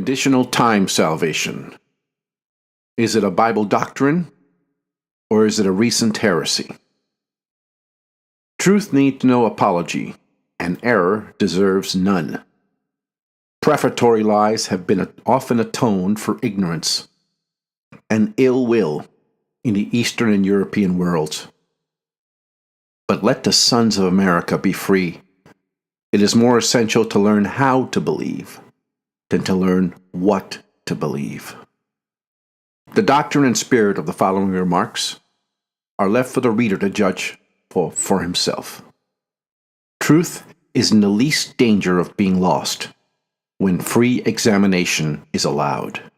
Conditional time salvation. Is it a Bible doctrine, or is it a recent heresy? Truth needs no apology, and error deserves none. Prefatory lies have been often atoned for ignorance and ill will in the Eastern and European worlds. But let the sons of America be free. It is more essential to learn how to believe than to learn what to believe. The doctrine and spirit of the following remarks are left for the reader to judge for himself. Truth is in the least danger of being lost when free examination is allowed.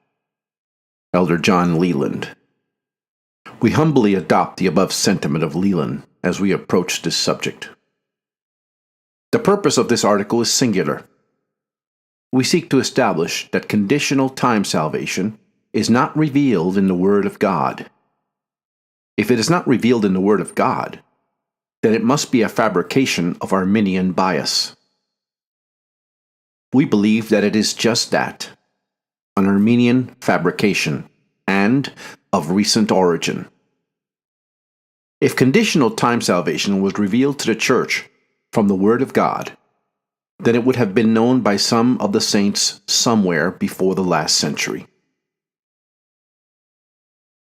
Elder John Leland. We humbly adopt the above sentiment of Leland as we approach this subject. The purpose of this article is singular. We seek to establish that conditional time salvation is not revealed in the Word of God. If it is not revealed in the Word of God, then it must be a fabrication of Arminian bias. We believe that it is just that, an Arminian fabrication, and of recent origin. If conditional time salvation was revealed to the Church from the Word of God, then it would have been known by some of the saints somewhere before the last century.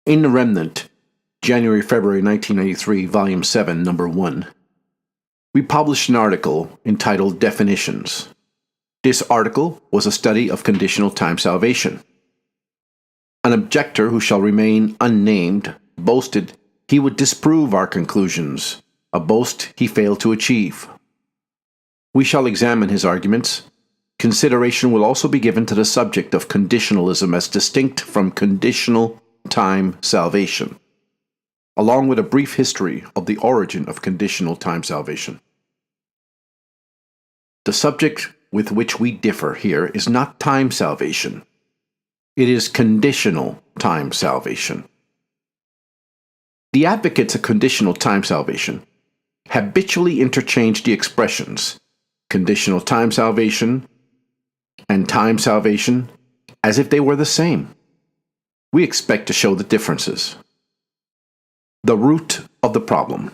In the Remnant, January-February 1993, Volume 7, Number 1, we published an article entitled Definitions. This article was a study of conditional time salvation. An objector who shall remain unnamed boasted he would disprove our conclusions, a boast he failed to achieve. We shall examine his arguments. Consideration will also be given to the subject of conditionalism as distinct from conditional time salvation, along with a brief history of the origin of conditional time salvation. The subject with which we differ here is not time salvation. It is conditional time salvation. The advocates of conditional time salvation habitually interchange the expressions conditional time salvation and time salvation as if they were the same. We expect to show the differences. The root of the problem.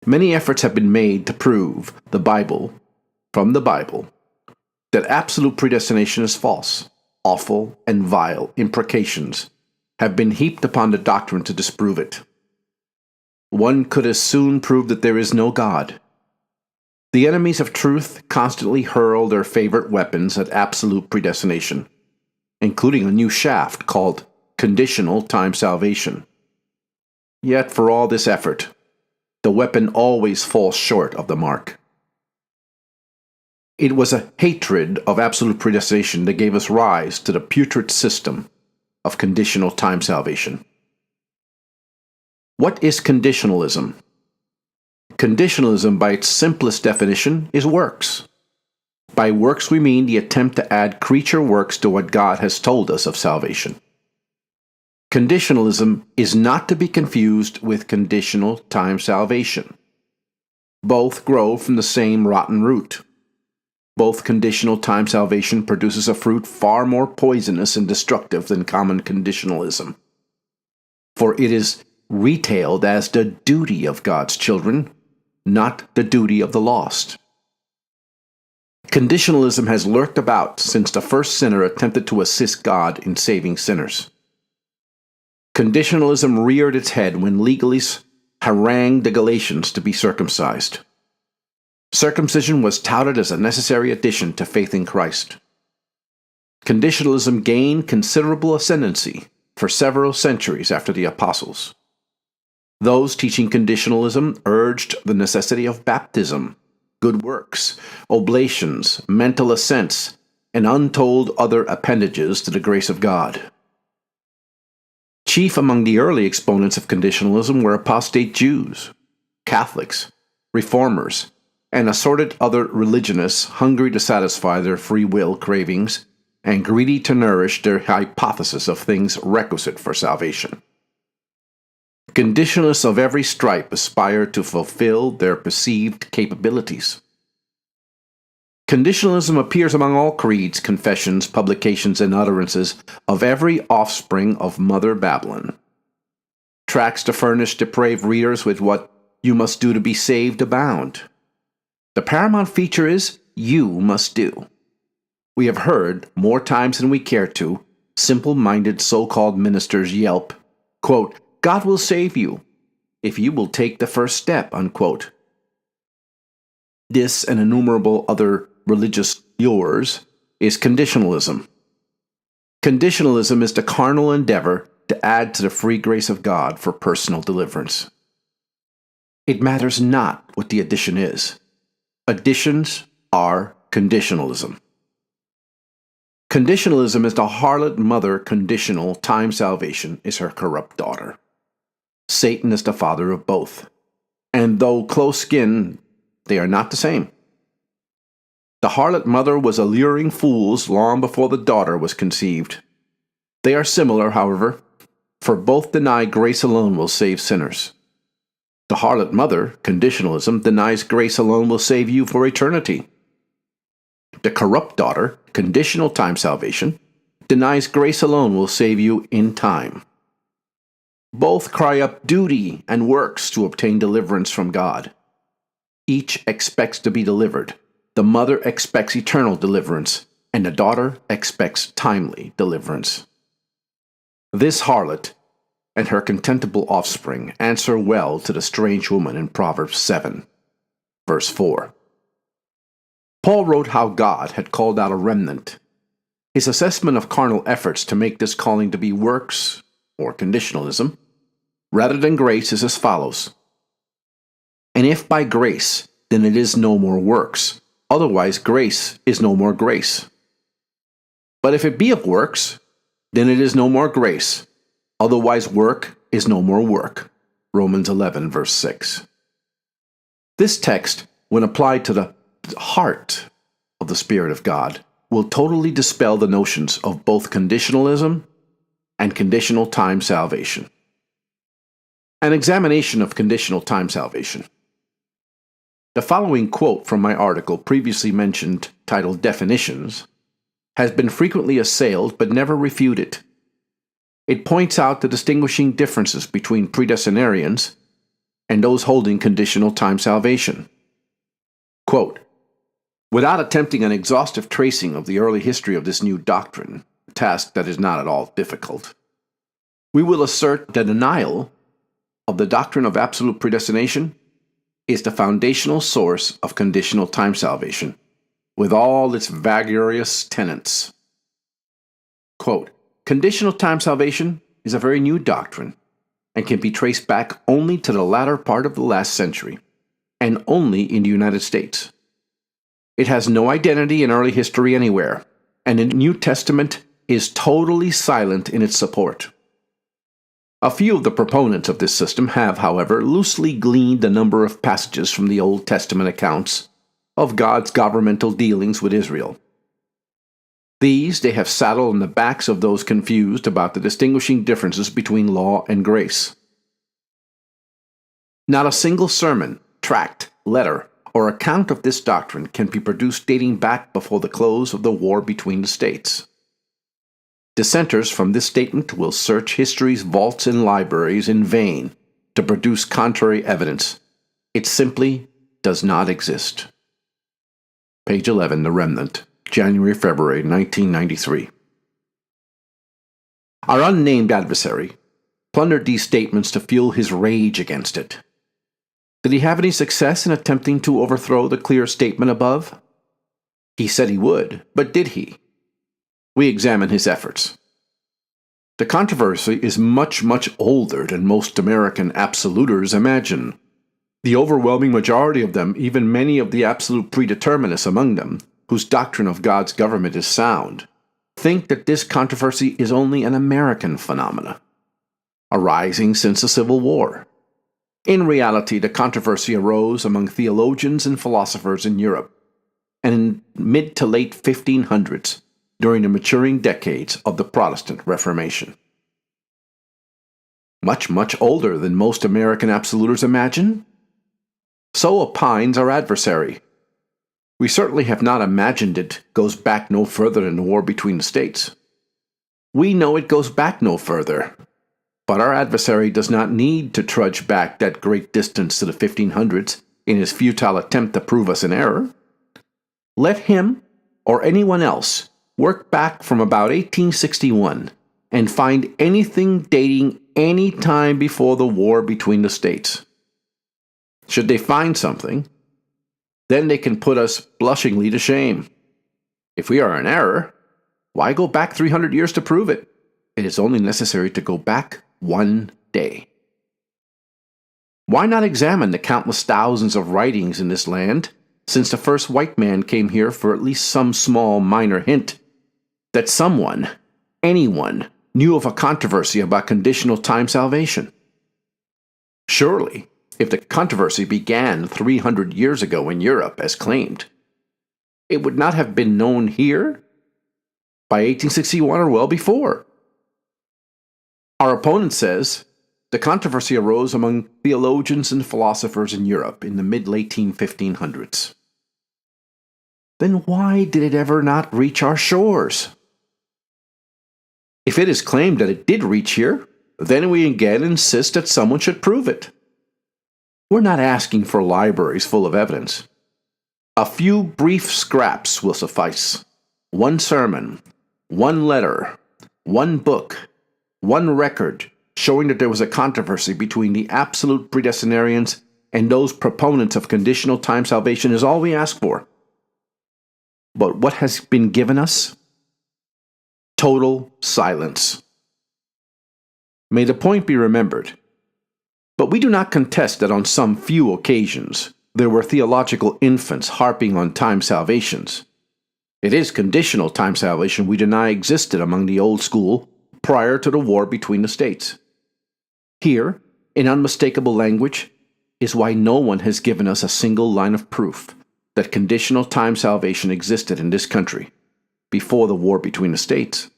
Many efforts have been made to prove from the Bible, that absolute predestination is false. Awful and vile imprecations have been heaped upon the doctrine to disprove it. One could as soon prove that there is no God. The enemies of truth constantly hurl their favorite weapons at absolute predestination, including a new shaft called conditional time salvation. Yet for all this effort, the weapon always falls short of the mark. It was a hatred of absolute predestination that gave us rise to the putrid system of conditional time salvation. What is conditionalism? Conditionalism, by its simplest definition, is works. By works we mean the attempt to add creature works to what God has told us of salvation. Conditionalism is not to be confused with conditional time salvation. Both grow from the same rotten root. Both conditional time salvation produces a fruit far more poisonous and destructive than common conditionalism. For it is retailed as the duty of God's children, not the duty of the lost. Conditionalism has lurked about since the first sinner attempted to assist God in saving sinners. Conditionalism reared its head when legalists harangued the Galatians to be circumcised. Circumcision was touted as a necessary addition to faith in Christ. Conditionalism gained considerable ascendancy for several centuries after the apostles. Those teaching conditionalism urged the necessity of baptism, good works, oblations, mental assents, and untold other appendages to the grace of God. Chief among the early exponents of conditionalism were apostate Jews, Catholics, Reformers, and assorted other religionists hungry to satisfy their free will cravings and greedy to nourish their hypothesis of things requisite for salvation. Conditionalists of every stripe aspire to fulfill their perceived capabilities. Conditionalism appears among all creeds, confessions, publications, and utterances of every offspring of Mother Babylon. Tracts to furnish depraved readers with what you must do to be saved abound. The paramount feature is you must do. We have heard, more times than we care to, simple-minded so-called ministers yelp, quote, God will save you if you will take the first step, unquote. This and innumerable other religious lures is conditionalism. Conditionalism is the carnal endeavor to add to the free grace of God for personal deliverance. It matters not what the addition is. Additions are conditionalism. Conditionalism is the harlot mother. Conditional time salvation is her corrupt daughter. Satan is the father of both. And though close skin, they are not the same. The harlot mother was alluring fools long before the daughter was conceived. They are similar, however, for both deny grace alone will save sinners. The harlot mother, conditionalism, denies grace alone will save you for eternity. The corrupt daughter, conditional time salvation, denies grace alone will save you in time. Both cry up duty and works to obtain deliverance from God. Each expects to be delivered. The mother expects eternal deliverance, and the daughter expects timely deliverance. This harlot and her contemptible offspring answer well to the strange woman in Proverbs 7, verse 4. Paul wrote how God had called out a remnant. His assessment of carnal efforts to make this calling to be works, or conditionalism, rather than grace is as follows. And if by grace, then it is no more works. Otherwise, grace is no more grace. But if it be of works, then it is no more grace. Otherwise, work is no more work. Romans 11, verse 6. This text, when applied to the heart of the Spirit of God, will totally dispel the notions of both conditionalism and conditional time salvation. An examination of conditional time salvation. The following quote from my article previously mentioned, titled Definitions, has been frequently assailed but never refuted. It points out the distinguishing differences between predestinarians and those holding conditional time salvation. Quote, without attempting an exhaustive tracing of the early history of this new doctrine, a task that is not at all difficult, we will assert that denial of the doctrine of absolute predestination is the foundational source of conditional time salvation, with all its various tenets. Quote, conditional time salvation is a very new doctrine and can be traced back only to the latter part of the last century, and only in the United States. It has no identity in early history anywhere, and the New Testament is totally silent in its support. A few of the proponents of this system have, however, loosely gleaned a number of passages from the Old Testament accounts of God's governmental dealings with Israel. These they have saddled on the backs of those confused about the distinguishing differences between law and grace. Not a single sermon, tract, letter, or account of this doctrine can be produced dating back before the close of the war between the states. Dissenters from this statement will search history's vaults and libraries in vain to produce contrary evidence. It simply does not exist. Page 11, The Remnant, January-February 1993. Our unnamed adversary plundered these statements to fuel his rage against it. Did he have any success in attempting to overthrow the clear statement above? He said he would, but did he? We examine his efforts. The controversy is much, much older than most American absoluters imagine. The overwhelming majority of them, even many of the absolute predeterminists among them, whose doctrine of God's government is sound, think that this controversy is only an American phenomenon, arising since the Civil War. In reality, the controversy arose among theologians and philosophers in Europe, and in mid to late 1500s, during the maturing decades of the Protestant Reformation. Much, much older than most American absoluters imagine? So opines our adversary. We certainly have not imagined it goes back no further than the war between the states. We know it goes back no further, but our adversary does not need to trudge back that great distance to the 1500s in his futile attempt to prove us in error. Let him, or anyone else, work back from about 1861 and find anything dating any time before the war between the states. Should they find something, then they can put us blushingly to shame. If we are in error, why go back 300 years to prove it? It is only necessary to go back one day. Why not examine the countless thousands of writings in this land since the first white man came here for at least some small minor hint that someone, anyone, knew of a controversy about conditional time salvation? Surely, if the controversy began 300 years ago in Europe as claimed, it would not have been known here by 1861 or well before. Our opponent says the controversy arose among theologians and philosophers in Europe in the mid-late 1500s. Then why did it ever not reach our shores? If it is claimed that it did reach here, then we again insist that someone should prove it. We're not asking for libraries full of evidence. A few brief scraps will suffice. One sermon, one letter, one book, one record showing that there was a controversy between the absolute predestinarians and those proponents of conditional time salvation is all we ask for. But what has been given us? Total silence. May the point be remembered. But we do not contest that on some few occasions there were theological infants harping on time salvations. It is conditional time salvation we deny existed among the old school prior to the war between the states. Here, in unmistakable language, is why no one has given us a single line of proof that conditional time salvation existed in this country before the war between the states.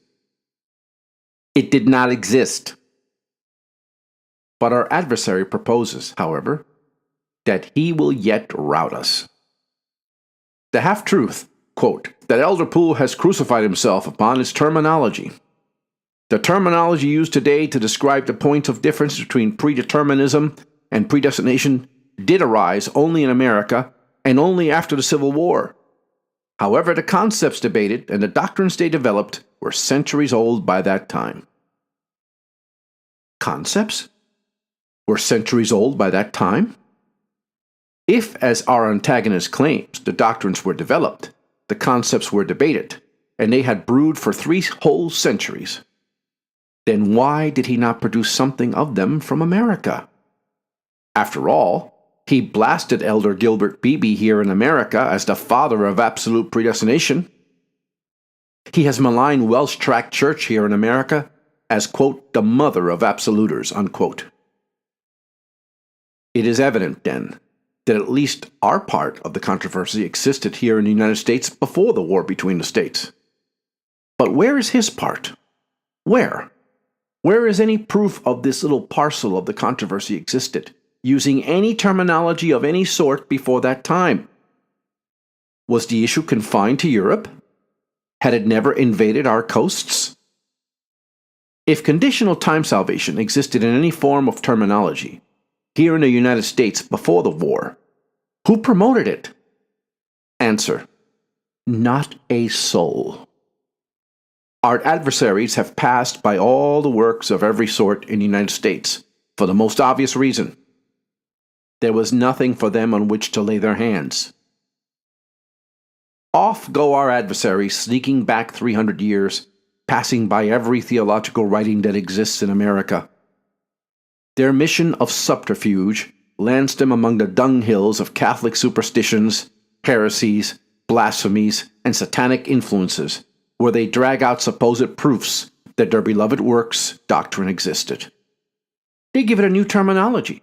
It did not exist. But our adversary proposes, however, that he will yet rout us. The half-truth, quote, that Elder Poole has crucified himself upon is terminology. The terminology used today to describe the points of difference between predeterminism and predestination did arise only in America and only after the Civil War. However, the concepts debated and the doctrines they developed were centuries old by that time. Concepts were centuries old by that time? If, as our antagonist claims, the doctrines were developed, the concepts were debated, and they had brewed for 3 whole centuries, then why did he not produce something of them from America? After all, he blasted Elder Gilbert Beebe here in America as the father of absolute predestination. He has maligned Welsh Tract Church here in America as, quote, the mother of absoluters, unquote. It is evident, then, that at least our part of the controversy existed here in the United States before the war between the states. But where is his part? Where? Where is any proof of this little parcel of the controversy existed, using any terminology of any sort before that time? Was the issue confined to Europe? Had it never invaded our coasts? If conditional time salvation existed in any form of terminology here in the United States before the war, who promoted it? Answer: not a soul. Our adversaries have passed by all the works of every sort in the United States for the most obvious reason. There was nothing for them on which to lay their hands. Off go our adversaries, sneaking back 300 years, passing by every theological writing that exists in America. Their mission of subterfuge lands them among the dunghills of Catholic superstitions, heresies, blasphemies, and satanic influences, where they drag out supposed proofs that their beloved works, doctrine existed. They give it a new terminology.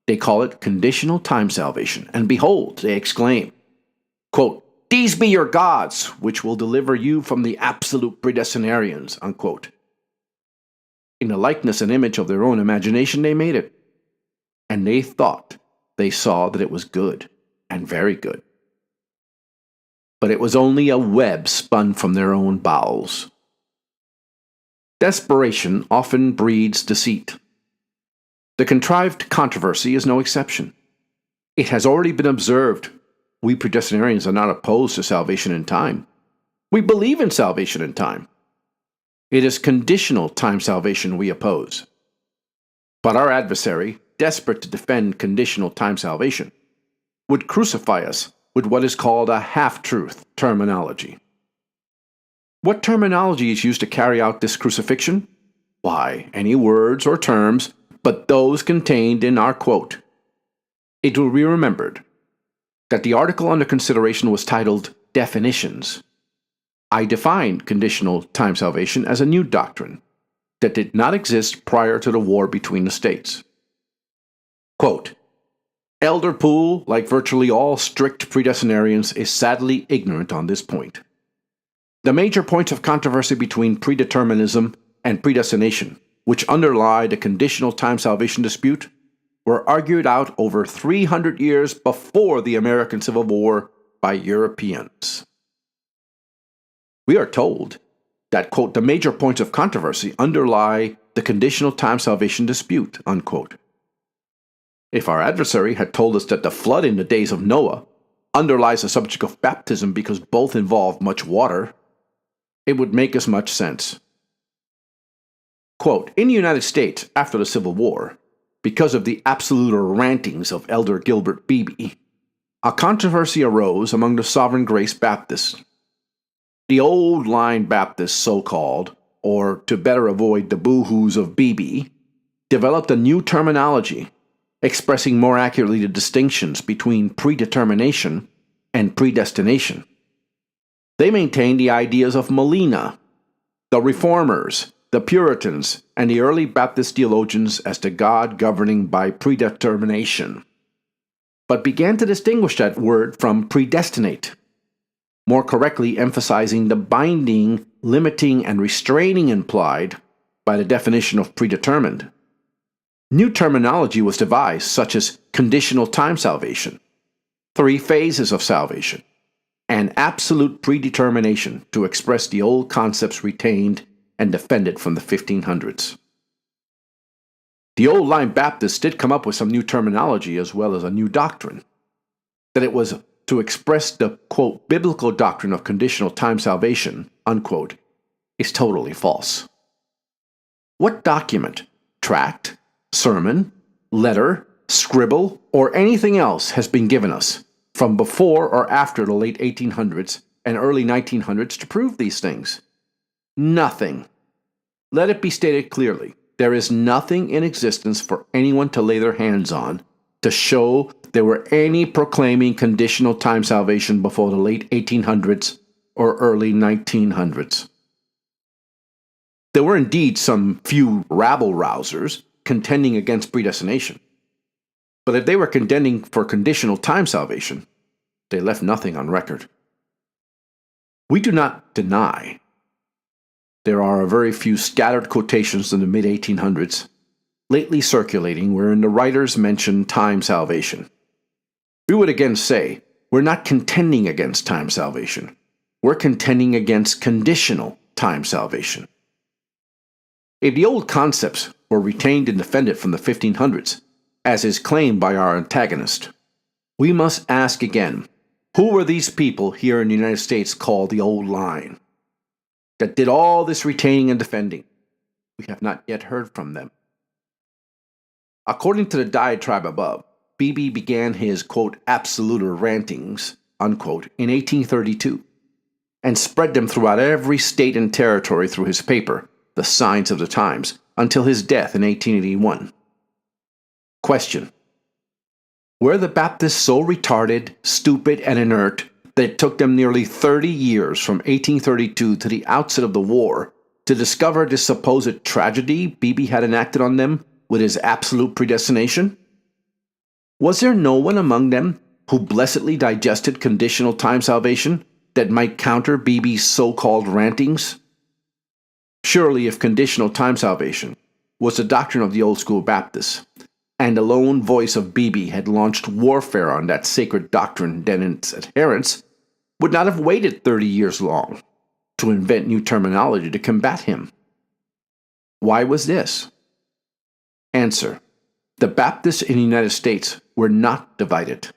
They call it conditional time salvation, and behold, they exclaim, quote, "These be your gods, which will deliver you from the absolute predestinarians," unquote. In the likeness and image of their own imagination, they made it. And they thought they saw that it was good, and very good. but it was only a web spun from their own bowels. Desperation often breeds deceit. The contrived controversy is no exception. It has already been observed. We predestinarians are not opposed to salvation in time. We believe in salvation in time. It is conditional time salvation we oppose. But our adversary, desperate to defend conditional time salvation, would crucify us with what is called a half-truth terminology. What terminology is used to carry out this crucifixion? Why, any words or terms but those contained in our quote. It will be remembered that the article under consideration was titled Definitions. I defined conditional time salvation as a new doctrine that did not exist prior to the war between the states. Quote, Elder Poole, like virtually all strict predestinarians, is sadly ignorant on this point. The major points of controversy between predeterminism and predestination, which underlie the conditional time salvation dispute, were argued out over 300 years before the American Civil War by Europeans. We are told that, quote, the major points of controversy underlie the conditional time salvation dispute, unquote. If our adversary had told us that the flood in the days of Noah underlies the subject of baptism because both involve much water, it would make as much sense. Quote, in the United States after the Civil War, because of the absolute rantings of Elder Gilbert Beebe, a controversy arose among the Sovereign Grace Baptists. The old line Baptists, so-called, or to better avoid the boo-hoos of Beebe, developed a new terminology expressing more accurately the distinctions between predetermination and predestination. They maintained the ideas of Molina, the Reformers, the Puritans, and the early Baptist theologians as to God governing by predetermination, but began to distinguish that word from predestinate, more correctly emphasizing the binding, limiting, and restraining implied by the definition of predetermined. New terminology was devised, such as conditional time salvation, 3 phases of salvation, and absolute predetermination to express the old concepts retained and defended from the 1500s. The old line Baptists did come up with some new terminology as well as a new doctrine. That it was to express the, quote, biblical doctrine of conditional time salvation, unquote, is totally false. What document, tract, sermon, letter, scribble, or anything else has been given us from before or after the late 1800s and early 1900s to prove these things? Nothing. Let it be stated clearly, there is nothing in existence for anyone to lay their hands on to show there were any proclaiming conditional time salvation before the late 1800s or early 1900s. There were indeed some few rabble-rousers contending against predestination, but if they were contending for conditional time salvation, they left nothing on record. We do not deny there are a very few scattered quotations in the mid-1800s lately circulating wherein the writers mention time salvation. We would again say, we're not contending against time salvation. We're contending against conditional time salvation. If the old concepts were retained and defended from the 1500s, as is claimed by our antagonist, we must ask again, who were these people here in the United States called the old line that did all this retaining and defending? We have not yet heard from them. According to the diatribe above, Beebe began his, quote, absolute rantings, unquote, in 1832, and spread them throughout every state and territory through his paper, The Signs of the Times, until his death in 1881. Question: were the Baptists so retarded, stupid, and inert that it took them nearly 30 years from 1832 to the outset of the war to discover this supposed tragedy Beebe had enacted on them with his absolute predestination? Was there no one among them who blessedly digested conditional time salvation that might counter Beebe's so-called rantings? Surely if conditional time salvation was the doctrine of the old school Baptists, and the lone voice of Beebe had launched warfare on that sacred doctrine and its adherents, would not have waited 30 years long to invent new terminology to combat him. Why was this? Answer: the Baptists in the United States were not divided.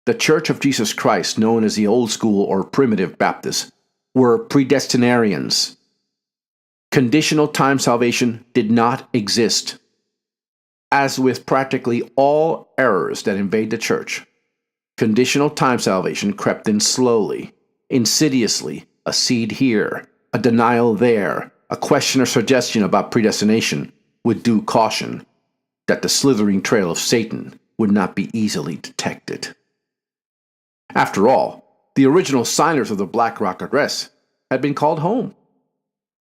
The Church of Jesus Christ, known as the Old School or Primitive Baptists, were predestinarians. Conditional time salvation did not exist. As with practically all errors that invade the church, conditional time salvation crept in slowly, insidiously, a seed here, a denial there, a question or suggestion about predestination, with due caution that the slithering trail of Satan would not be easily detected. After all, the original signers of the Black Rock Address had been called home.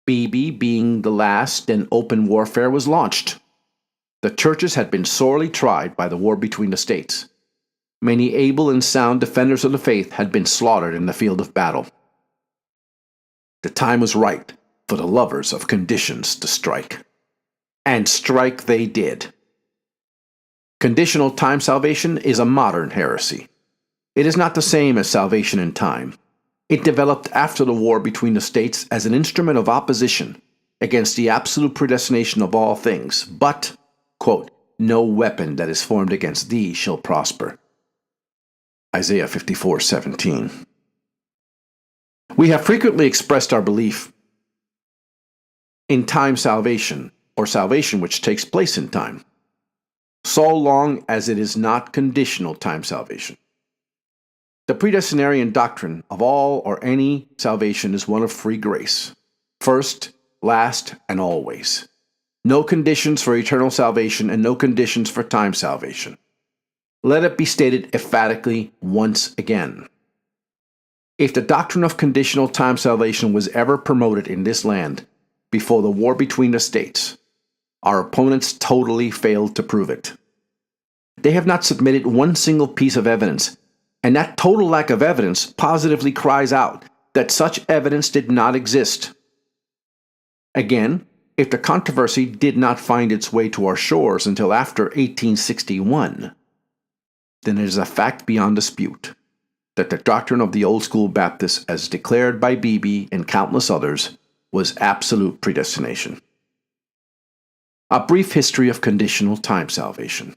Beebe being the last, and open warfare was launched. The churches had been sorely tried by the war between the states. Many able and sound defenders of the faith had been slaughtered in the field of battle. The time was right for the lovers of conditions to strike. And strike they did. Conditional time salvation is a modern heresy. It is not the same as salvation in time. It developed after the war between the states as an instrument of opposition against the absolute predestination of all things, but, quote, no weapon that is formed against thee shall prosper. Isaiah 54:17. We have frequently expressed our belief in time salvation, or salvation which takes place in time, so long as it is not conditional time salvation. The predestinarian doctrine of all or any salvation is one of free grace, first, last, and always. No conditions for eternal salvation and no conditions for time salvation. Let it be stated emphatically once again. If the doctrine of conditional time salvation was ever promoted in this land before the war between the states, our opponents totally failed to prove it. They have not submitted one single piece of evidence, and that total lack of evidence positively cries out that such evidence did not exist. Again, if the controversy did not find its way to our shores until after 1861, then it is a fact beyond dispute that the doctrine of the Old School Baptists, as declared by Beebe and countless others, was absolute predestination. A brief history of conditional time salvation.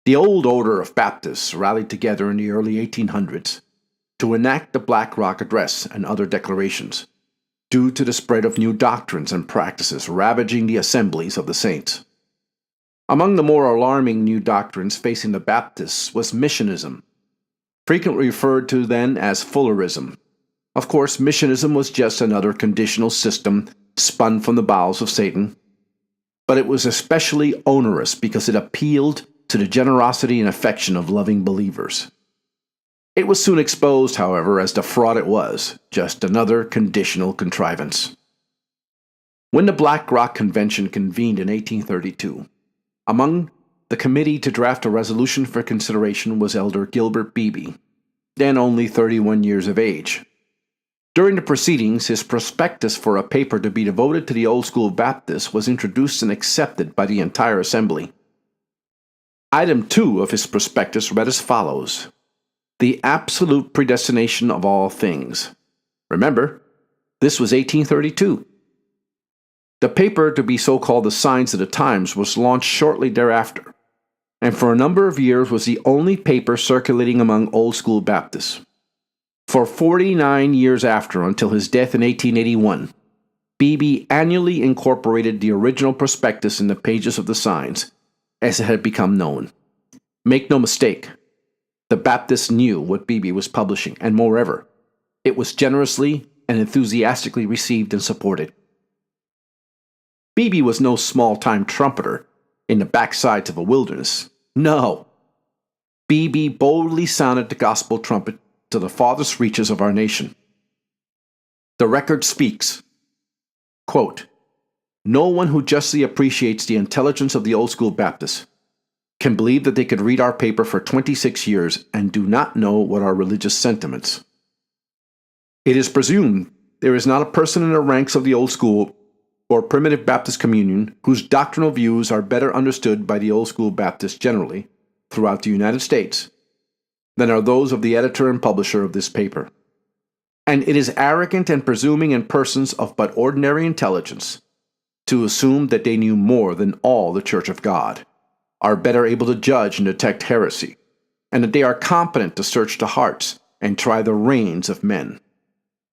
The old order of Baptists rallied together in the early 1800s to enact the Black Rock Address and other declarations, due to the spread of new doctrines and practices ravaging the assemblies of the saints. Among the more alarming new doctrines facing the Baptists was missionism, frequently referred to then as Fullerism. Of course, missionism was just another conditional system spun from the bowels of Satan, but it was especially onerous because it appealed to the generosity and affection of loving believers. It was soon exposed, however, as the fraud it was, just another conditional contrivance. When the Black Rock Convention convened in 1832, among the committee to draft a resolution for consideration was Elder Gilbert Beebe, then only 31 years of age. During the proceedings, his prospectus for a paper to be devoted to the Old School Baptists was introduced and accepted by the entire assembly. Item 2 of his prospectus read as follows: the absolute predestination of all things. Remember, this was 1832. The paper, to be so-called the Signs of the Times, was launched shortly thereafter, and for a number of years was the only paper circulating among Old School Baptists. For 49 years after, until his death in 1881, Beebe annually incorporated the original prospectus in the pages of the Signs, as it had become known. Make no mistake, the Baptists knew what Beebe was publishing, and moreover, it was generously and enthusiastically received and supported. Beebe was no small-time trumpeter in the backsides of a wilderness. No. Beebe boldly sounded the gospel trumpet to the farthest reaches of our nation. The record speaks, quote, no one who justly appreciates the intelligence of the Old School Baptists can believe that they could read our paper for 26 years and do not know what are religious sentiments. It is presumed there is not a person in the ranks of the Old School or Primitive Baptist Communion whose doctrinal views are better understood by the Old School Baptists generally throughout the United States than are those of the editor and publisher of this paper. And it is arrogant and presuming in persons of but ordinary intelligence to assume that they knew more than all the Church of God, are better able to judge and detect heresy, and that they are competent to search the hearts and try the reins of men,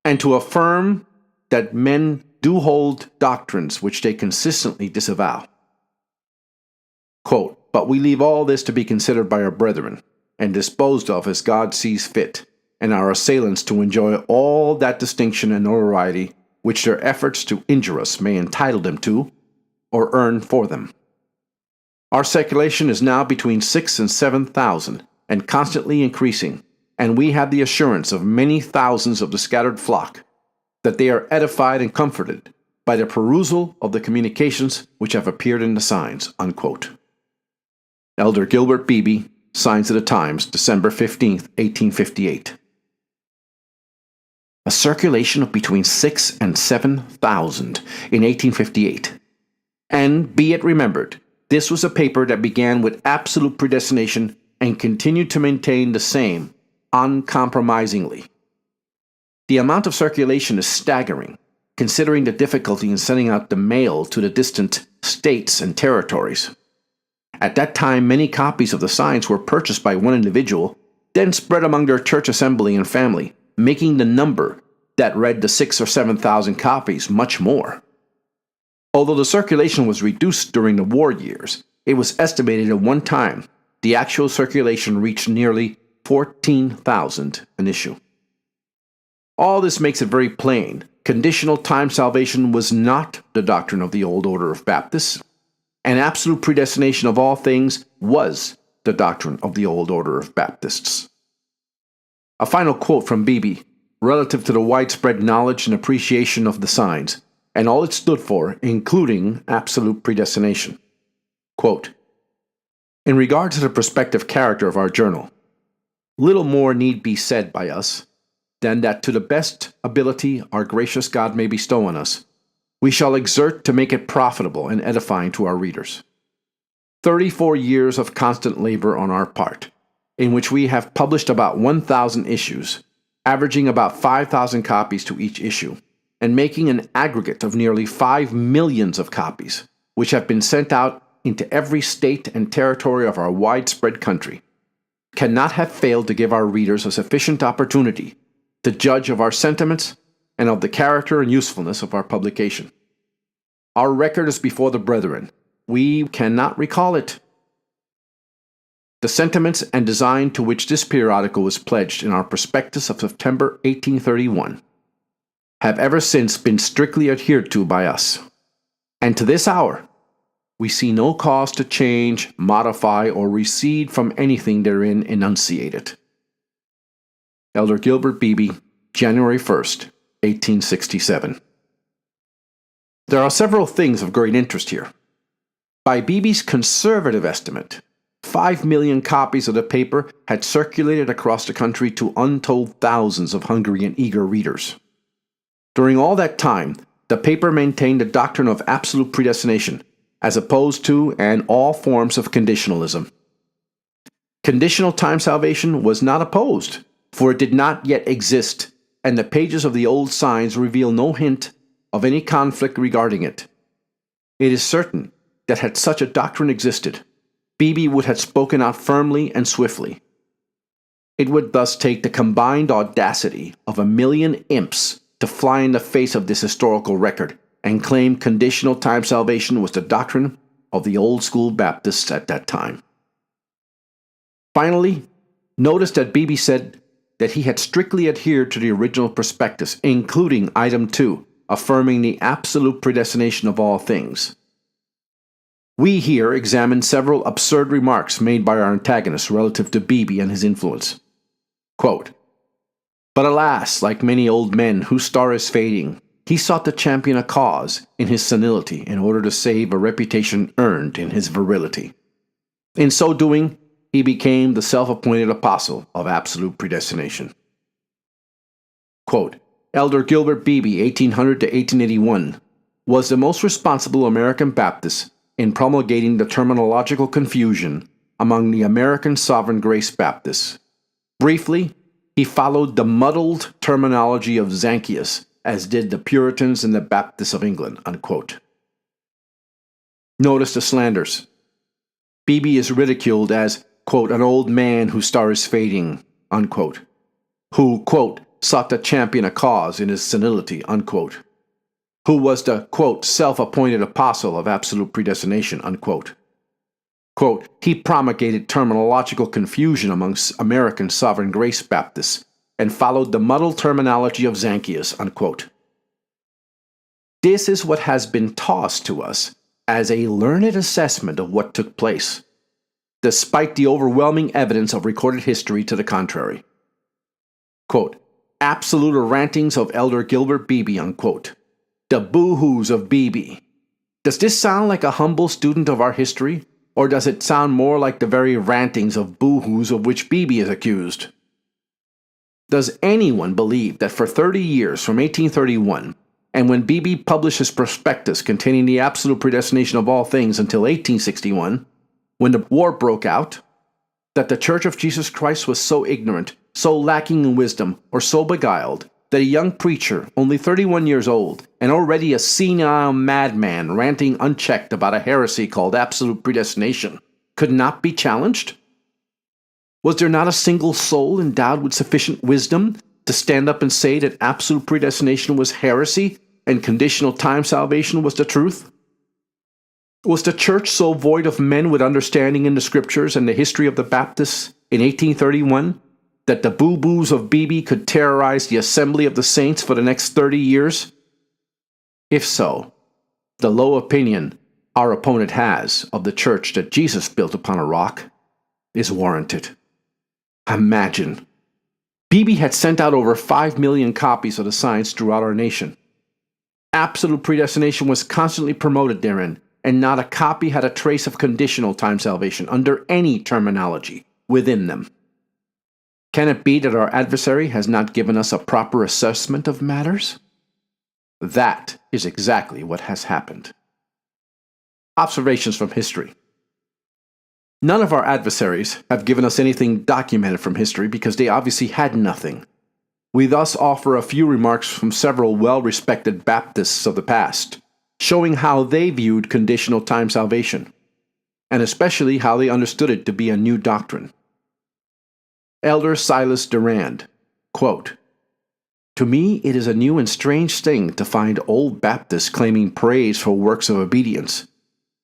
and to affirm that men do hold doctrines which they consistently disavow. Quote, "But we leave all this to be considered by our brethren, and disposed of as God sees fit, and our assailants to enjoy all that distinction and notoriety which their efforts to injure us may entitle them to, or earn for them. Our circulation is now between 6,000 and 7,000, and constantly increasing, and we have the assurance of many thousands of the scattered flock that they are edified and comforted by the perusal of the communications which have appeared in the signs." Unquote. Elder Gilbert Beebe, Signs of the Times, December 15, 1858. A circulation of between 6,000 and 7,000 in 1858. And be it remembered, this was a paper that began with absolute predestination and continued to maintain the same uncompromisingly. The amount of circulation is staggering, considering the difficulty in sending out the mail to the distant states and territories. At that time, many copies of the signs were purchased by one individual, then spread among their church assembly and family, making the number that read the 6,000 or 7,000 copies much more. Although the circulation was reduced during the war years, it was estimated at one time the actual circulation reached nearly 14,000 an issue. All this makes it very plain. Conditional time salvation was not the doctrine of the old order of Baptists, and absolute predestination of all things was the doctrine of the old order of Baptists. A final quote from Beebe relative to the widespread knowledge and appreciation of the signs, and all it stood for, including absolute predestination. Quote, "In regard to the prospective character of our journal, little more need be said by us than that to the best ability our gracious God may bestow on us, we shall exert to make it profitable and edifying to our readers. 34 years of constant labor on our part, in which we have published about 1,000 issues, averaging about 5,000 copies to each issue, and making an aggregate of nearly 5 millions of copies, which have been sent out into every state and territory of our widespread country, cannot have failed to give our readers a sufficient opportunity to judge of our sentiments and of the character and usefulness of our publication. Our record is before the brethren. We cannot recall it. The sentiments and design to which this periodical was pledged in our prospectus of September 1831 have ever since been strictly adhered to by us, and to this hour we see no cause to change, modify, or recede from anything therein enunciated." Elder Gilbert Beebe, January 1st, 1867. There are several things of great interest here. By Beebe's conservative estimate, 5 million copies of the paper had circulated across the country to untold thousands of hungry and eager readers. During all that time, the paper maintained the doctrine of absolute predestination, as opposed to and all forms of conditionalism. Conditional time salvation was not opposed, for it did not yet exist, and the pages of the old signs reveal no hint of any conflict regarding it. It is certain that had such a doctrine existed, Beebe would have spoken out firmly and swiftly. It would thus take the combined audacity of 1,000,000 imps to fly in the face of this historical record and claim conditional time salvation was the doctrine of the old school Baptists at that time. Finally, notice that Beebe said that he had strictly adhered to the original prospectus, including item 2, affirming the absolute predestination of all things. We here examine several absurd remarks made by our antagonist relative to Beebe and his influence. Quote, "But alas, like many old men whose star is fading, he sought to champion a cause in his senility in order to save a reputation earned in his virility. In so doing, he became the self-appointed apostle of absolute predestination." Quote, "Elder Gilbert Beebe, 1800 to 1881, was the most responsible American Baptist in promulgating the terminological confusion among the American Sovereign Grace Baptists, Briefly, he followed the muddled terminology of Zanchius, as did the Puritans and the Baptists of England, unquote. Notice the slanders. Beebe is ridiculed as, quote, an old man whose star is fading, unquote, who, quote, sought to champion a cause in his senility, unquote, who was the, quote, self-appointed apostle of absolute predestination, unquote. Quote, he promulgated terminological confusion amongst American Sovereign Grace Baptists and followed the muddled terminology of Zanchius, unquote. This is what has been tossed to us as a learned assessment of what took place, despite the overwhelming evidence of recorded history to the contrary. Quote, absolute rantings of Elder Gilbert Beebe, unquote. The boo-hoos of Beebe. Does this sound like a humble student of our history, or does it sound more like the very rantings of boo-hoos of which Beebe is accused? Does anyone believe that for 30 years, from 1831, and when Beebe published his prospectus containing the absolute predestination of all things until 1861, when the war broke out, that the Church of Jesus Christ was so ignorant, so lacking in wisdom, or so beguiled, that a young preacher, only 31 years old, and already a senile madman ranting unchecked about a heresy called absolute predestination, could not be challenged? Was there not a single soul endowed with sufficient wisdom to stand up and say that absolute predestination was heresy and conditional time salvation was the truth? Was the church so void of men with understanding in the scriptures and the history of the Baptists in 1831 that the boo-boos of Beebe could terrorize the assembly of the saints for the next 30 years? If so, the low opinion our opponent has of the church that Jesus built upon a rock is warranted. Imagine. Beebe had sent out over 5 million copies of the science throughout our nation. Absolute predestination was constantly promoted therein, and not a copy had a trace of conditional time salvation under any terminology within them. Can it be that our adversary has not given us a proper assessment of matters? That is exactly what has happened. Observations from history. None of our adversaries have given us anything documented from history because they obviously had nothing. We thus offer a few remarks from several well-respected Baptists of the past, showing how they viewed conditional time salvation, and especially how they understood it to be a new doctrine. Elder Silas Durand, quote, to me it is a new and strange thing to find old Baptists claiming praise for works of obedience,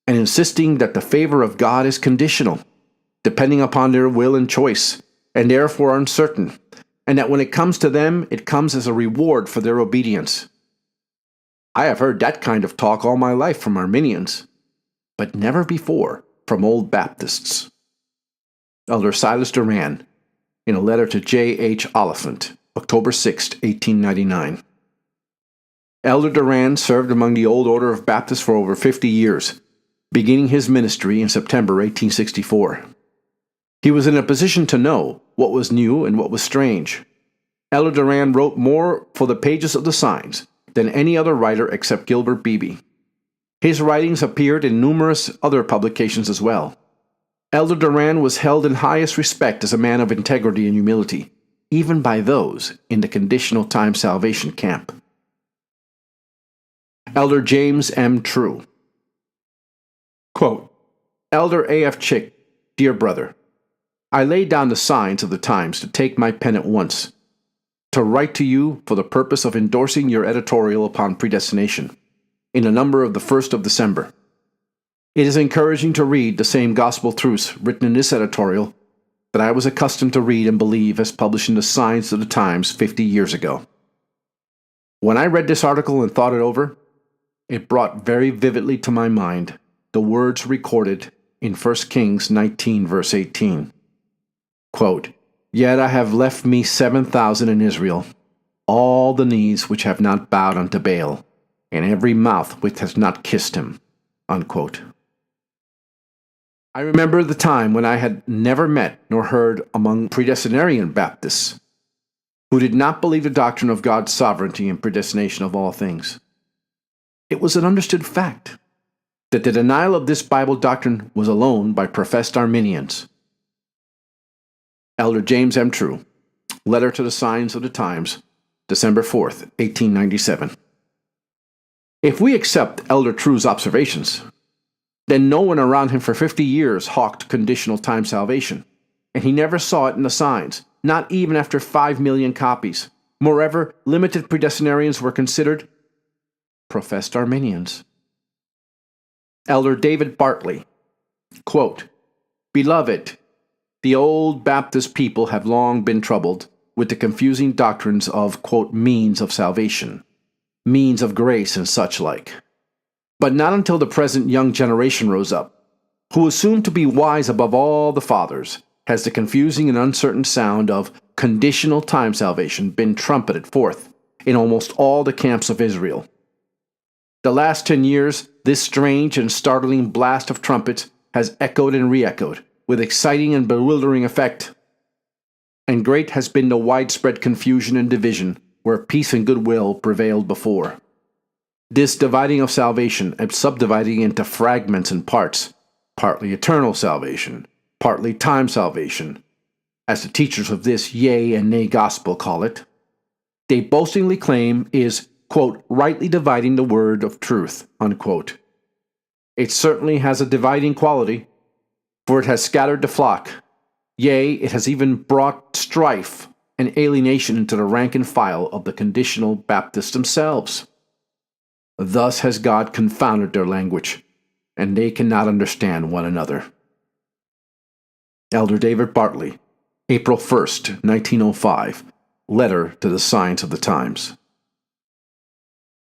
and insisting that the favor of God is conditional, depending upon their will and choice, and therefore uncertain, and that when it comes to them, it comes as a reward for their obedience. I have heard that kind of talk all my life from Arminians, but never before from old Baptists. Elder Silas Durand, in a letter to J. H. Oliphant, October 6, 1899. Elder Durand served among the Old Order of Baptists for over 50 years, beginning his ministry in September 1864. He was in a position to know what was new and what was strange. Elder Durand wrote more for the pages of the signs than any other writer except Gilbert Beebe. His writings appeared in numerous other publications as well. Elder Durand was held in highest respect as a man of integrity and humility, even by those in the conditional time salvation camp. Elder James M. True, quote, Elder A. F. Chick, dear brother, I lay down the signs of the times to take my pen at once, to write to you for the purpose of endorsing your editorial upon predestination, in a number of the 1st of December. It is encouraging to read the same gospel truths written in this editorial that I was accustomed to read and believe as published in the Signs of the Times 50 years ago. When I read this article and thought it over, it brought very vividly to my mind the words recorded in 1 Kings 19, verse 18. Quote, Yet I have left me 7,000 in Israel, all the knees which have not bowed unto Baal, and every mouth which has not kissed him. Unquote. I remember the time when I had never met nor heard among predestinarian Baptists who did not believe the doctrine of God's sovereignty and predestination of all things. It was an understood fact that the denial of this Bible doctrine was alone by professed Arminians. Elder James M. True, Letter to the Signs of the Times, December 4th, 1897. If we accept Elder True's observations, then no one around him for 50 years hawked conditional time salvation, and he never saw it in the signs, not even after 5 million copies. Moreover, limited predestinarians were considered professed Arminians. Elder David Bartley, quote, "Beloved, the old Baptist people have long been troubled with the confusing doctrines of, quote, means of salvation, means of grace, and such like. But not until the present young generation rose up, who assumed to be wise above all the fathers, has the confusing and uncertain sound of conditional time salvation been trumpeted forth in almost all the camps of Israel. The last 10 years, this strange and startling blast of trumpets has echoed and re-echoed, with exciting and bewildering effect. And great has been the widespread confusion and division where peace and goodwill prevailed before. This dividing of salvation and subdividing into fragments and parts, partly eternal salvation, partly time salvation, as the teachers of this yea and nay gospel call it, they boastingly claim is, quote, rightly dividing the word of truth, unquote. It certainly has a dividing quality, for it has scattered the flock. Yea, it has even brought strife and alienation into the rank and file of the conditional Baptists themselves. Thus has God confounded their language, and they cannot understand one another." Elder David Bartley, April 1st, 1905, Letter to the Signs of the Times.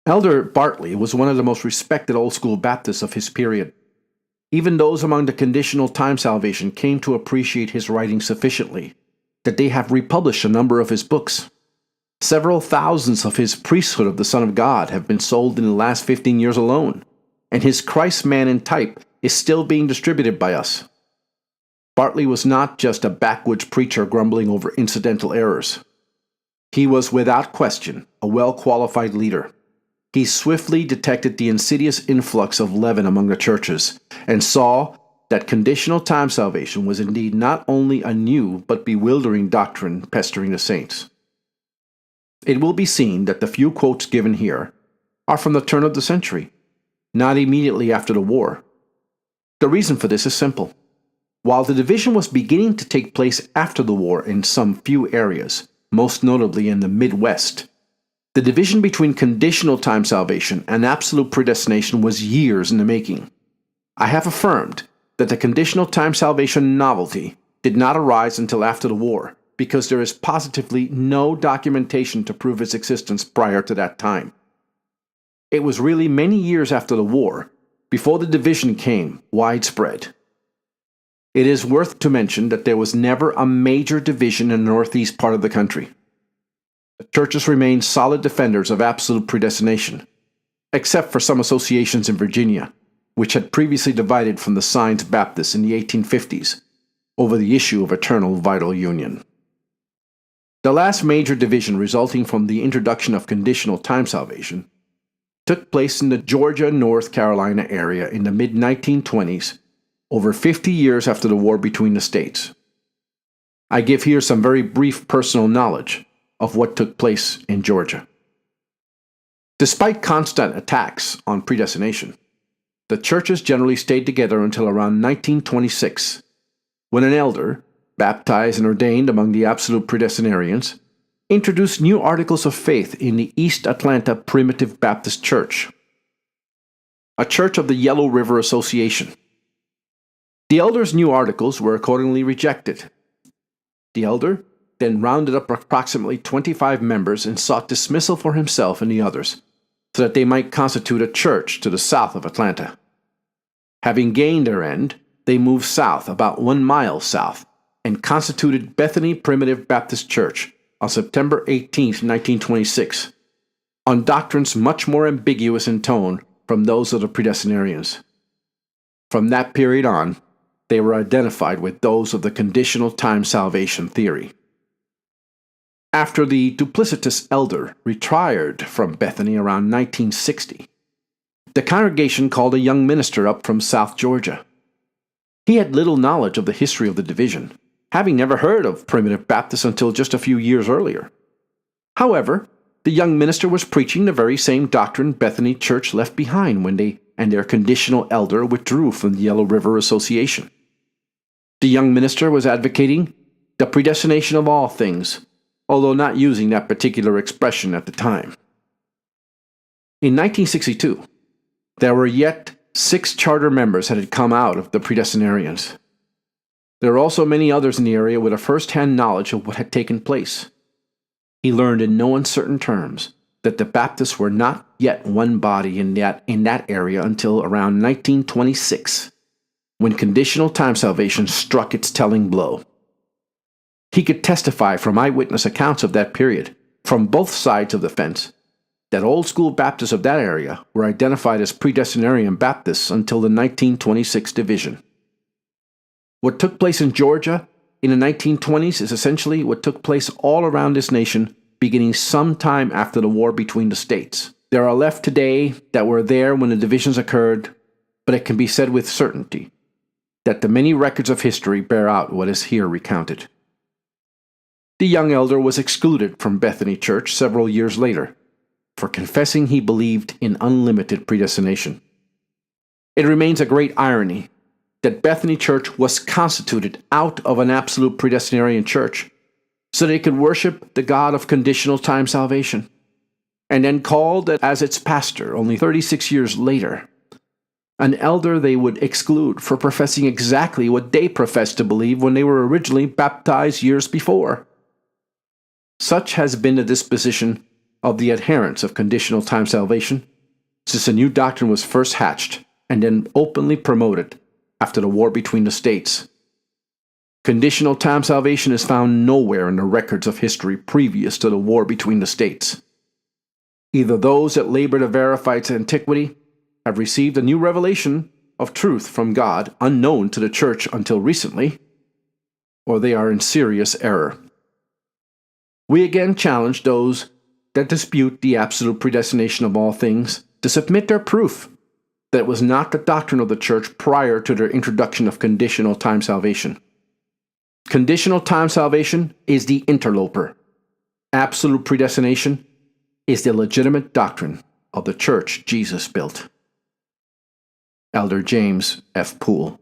Elder Bartley was one of the most respected old-school Baptists of his period. Even those among the conditional time salvation came to appreciate his writing sufficiently that they have republished a number of his books. Several thousands of his Priesthood of the Son of God have been sold in the last 15 years alone, and his Christ Man in Type is still being distributed by us. Bartley was not just a backwoods preacher grumbling over incidental errors. He was without question a well-qualified leader. He swiftly detected the insidious influx of leaven among the churches and saw that conditional time salvation was indeed not only a new but bewildering doctrine pestering the saints. It will be seen that the few quotes given here are from the turn of the century, not immediately after the war. The reason for this is simple. While the division was beginning to take place after the war in some few areas, most notably in the Midwest, the division between conditional time salvation and absolute predestination was years in the making. I have affirmed that the conditional time salvation novelty did not arise until after the war, because there is positively no documentation to prove its existence prior to that time. It was really many years after the war, before the division came widespread. It is worth to mention that there was never a major division in the northeast part of the country. The churches remained solid defenders of absolute predestination, except for some associations in Virginia, which had previously divided from the Signs Baptists in the 1850s over the issue of eternal vital union. The last major division resulting from the introduction of conditional time salvation took place in the Georgia-North Carolina area in the mid-1920s, over 50 years after the war between the states. I give here some very brief personal knowledge of what took place in Georgia. Despite constant attacks on predestination, the churches generally stayed together until around 1926, when an elder, baptized and ordained among the absolute predestinarians, introduced new articles of faith in the East Atlanta Primitive Baptist Church, a church of the Yellow River Association. The elder's new articles were accordingly rejected. The elder then rounded up approximately 25 members and sought dismissal for himself and the others, so that they might constitute a church to the south of Atlanta. Having gained their end, they moved south about 1 mile south and constituted Bethany Primitive Baptist Church on September 18, 1926, on doctrines much more ambiguous in tone from those of the predestinarians. From that period on, they were identified with those of the conditional time salvation theory. After the duplicitous elder retired from Bethany around 1960, the congregation called a young minister up from South Georgia. He had little knowledge of the history of the division, having never heard of primitive Baptists until just a few years earlier. However, the young minister was preaching the very same doctrine Bethany Church left behind when they and their conditional elder withdrew from the Yellow River Association. The young minister was advocating the predestination of all things, although not using that particular expression at the time. In 1962, there were yet 6 charter members that had come out of the Predestinarians. There were also many others in the area with a first-hand knowledge of what had taken place. He learned in no uncertain terms that the Baptists were not yet one body in that area until around 1926, when conditional time salvation struck its telling blow. He could testify from eyewitness accounts of that period, from both sides of the fence, that old-school Baptists of that area were identified as Predestinarian Baptists until the 1926 division. What took place in Georgia in the 1920s is essentially what took place all around this nation beginning sometime after the war between the states. There are left today that were there when the divisions occurred, but it can be said with certainty that the many records of history bear out what is here recounted. The young elder was excluded from Bethany Church several years later for confessing he believed in unlimited predestination. It remains a great irony that Bethany Church was constituted out of an absolute predestinarian church so they could worship the God of conditional time salvation, and then called as its pastor only 36 years later, an elder they would exclude for professing exactly what they professed to believe when they were originally baptized years before. Such has been the disposition of the adherents of conditional time salvation since the new doctrine was first hatched and then openly promoted after the war between the states. Conditional time salvation is found nowhere in the records of history previous to the war between the states. Either those that labor to verify its antiquity have received a new revelation of truth from God unknown to the church until recently, or they are in serious error. We again challenge those that dispute the absolute predestination of all things to submit their proof that it was not the doctrine of the church prior to their introduction of conditional time salvation. Conditional time salvation is the interloper. Absolute predestination is the legitimate doctrine of the church Jesus built. Elder James F. Poole.